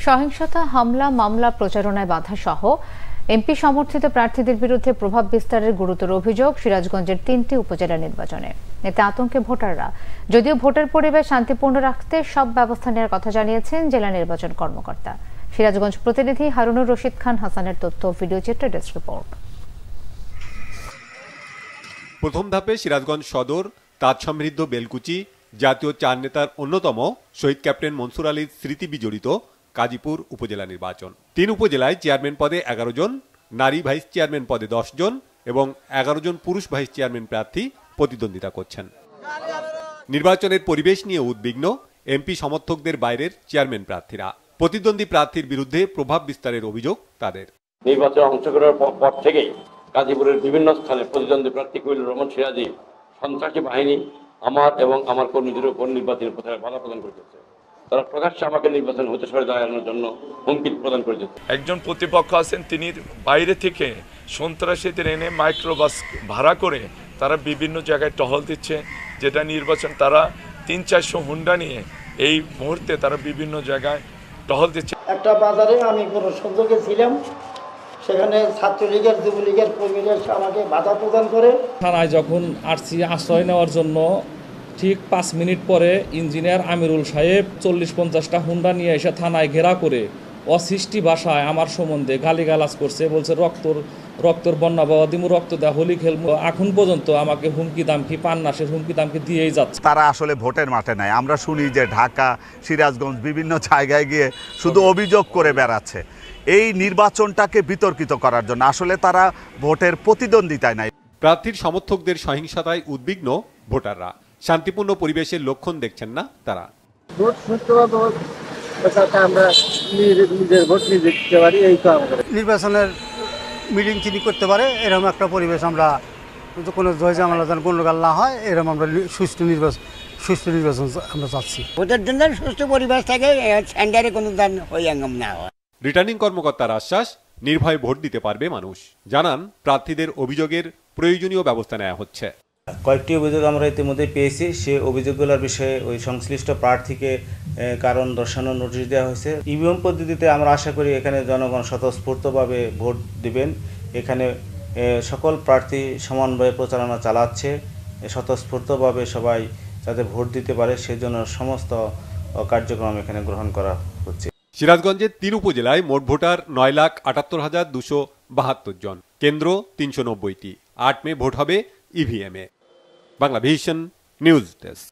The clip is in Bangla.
সহিংসতা, হামলা, মামলা, প্রচারণায় বাধা সহ এমপি সমর্থিত প্রার্থীদের বিরুদ্ধে প্রভাব বিস্তারের গুরুতর অভিযোগ সিরাজগঞ্জের 3টি উপজেলা নির্বাচনে। এতে আতঙ্কে ভোটাররা। যদিও ভোটের পরিবেশ শান্তিপূর্ণ রাখতে সব ব্যবস্থা নেওয়ার কথা জানিয়েছেন জেলা নির্বাচন কর্মকর্তা। সিরাজগঞ্জ প্রতিনিধি হারুনুর রশিদ খান হাসানের তথ্য, ভিডিও চিত্রে ডেস্ক রিপোর্ট। প্রথম ধাপে সিরাজগঞ্জ সদর, তাজ সমৃদ্ধ বেলকুচি, জাতীয় চার নেতার অন্যতম শহীদ ক্যাপ্টেন মনসুর আলীর স্মৃতি বিজড়িত কাজীপুর উপজেলা নির্বাচন। 3 উপজেলায় চেয়ারম্যান পদে 11 জন, নারী ভাইস চেয়ারম্যান পদে 10 জন এবং 11 জন পুরুষ ভাইস চেয়ারম্যান প্রার্থী প্রতিদ্বন্দ্বিতা করছেন। নির্বাচনের পরিবেশ নিয়ে উদ্বিগ্ন এমপি সমর্থকদের বাইরের চেয়ারম্যান প্রার্থীরা। প্রতিদ্বন্দ্বী প্রার্থীর বিরুদ্ধে প্রভাব বিস্তারের অভিযোগ তাদের। নির্বাচনে অংশগ্রহণের পর থেকেই গাজীপুরের বিভিন্ন স্থানে প্রতিদ্বন্দ্বী প্রার্থী খলিলুর রহমান সিরাজি সন্ত্রাসী বাহিনী আমার এবং আমার কর্মীদের উপর নির্বাচনের প্রচারে বাধা প্রদান করেছে। তারা প্রকাশ্যে আমাকে নির্বাচন হতে সরে দাঁড়ানোর জন্য হুমকি প্রদান করেছে। একজন প্রতিপক্ষ আছেন, তিনি বাইরে থেকে সন্ত্রাসীদের এনে মাইক্রোবাস ভাড়া করে তারা বিভিন্ন জায়গায় টহল দিচ্ছে, যেটা নির্বাচন তারা 300-400 হুন্ডা নিয়ে এই মুহূর্তে তারা বিভিন্ন জায়গায় টহল দিচ্ছে। একটা বাজারে আমি কোনো সন্দেহে ছিলাম, সেখানে ছাত্রলীগের যুবলীগের কর্মীরা আমাকে বাধা প্রদান করে। থানায় যখন আসছি আশ্রয় নেওয়ার জন্য, ঠিক 5 মিনিট পরে ইঞ্জিনিয়ার আমিরুল সাহেব 40-50টা হুন্ডা নিয়ে এসে থানায় ঘেরা করে অসৃষ্টি ভাষায় আমার সম্বন্ধে গালিগালাজ করছে। বলছে রক্তর বন্যা বাবা দিমু, রক্ত দেয়া হোলি খেলবো। এখন পর্যন্ত আমাকে হুমকি দামকি পান্নাসের হুমকি দামকি দিয়েই যাচ্ছে। তারা আসলে ভোটের মাঠে নাই। আমরা শুনি যে ঢাকা, সিরাজগঞ্জ বিভিন্ন জায়গায় গিয়ে শুধু অভিযোগ করে বেড়াচ্ছে এই নির্বাচনটাকে বিতর্কিত করার জন্য। আসলে তারা ভোটের প্রতিদ্বন্দ্বিতায় নাই। প্রার্থীর সমর্থকদের সহিংসতায় উদ্বিগ্ন ভোটাররা। শান্তিপূর্ণ পরিবেশের লক্ষণ দেখছেন না তারা। ভোট সুষ্ঠুভাবে আমরা নিজের ভোট নিজে দিতে পারি, এই কাম করে নির্বাচনের মিটিং চিনি করতে পারে, এরকম একটা পরিবেশ আমরা কোনো জয় জামালা যেন গণ্ডগোল না হয়, এরকম আমরা সুষ্ঠু নির্বাচন আমরা চাচ্ছি। ভোটের জন্য সুষ্ঠু পরিবেশ থাকে, সেন্টারে কোনো হইয়াঙ্গম না হয়। রিটার্নিং কর্মকর্তার আশ্বাস, নির্ভয়ে ভোট দিতে পারবে মানুষ। জানান, প্রার্থীদের অভিযোগের প্রয়োজনীয় ব্যবস্থা নেওয়া হচ্ছে। কয়েকটি অভিযোগ আমরা ইতিমধ্যে পেয়েছি। সে অভিযোগগুলোর বিষয়ে ওই সংশ্লিষ্ট প্রার্থীকে কারণ দর্শানোর নোটিশ দেওয়া হয়েছে। ইভিএম পদ্ধতিতে আমরা আশা করি এখানে জনগণ স্বতঃস্ফূর্তভাবে ভোট দিবেন। এখানে সকল প্রার্থী সমানভাবে প্রচারণা চালাচ্ছে, স্বতঃস্ফূর্তভাবে সবাই যাতে ভোট দিতে পারে সেজন্য সমস্ত কার্যক্রম এখানে গ্রহণ করা হচ্ছে। সিরাজগঞ্জের 3 উপজেলায় মোট ভোটার 9,78,272 জন, কেন্দ্র 390টি। 8 মে ভোট হবে ইভিএমে। Banglavision news desk.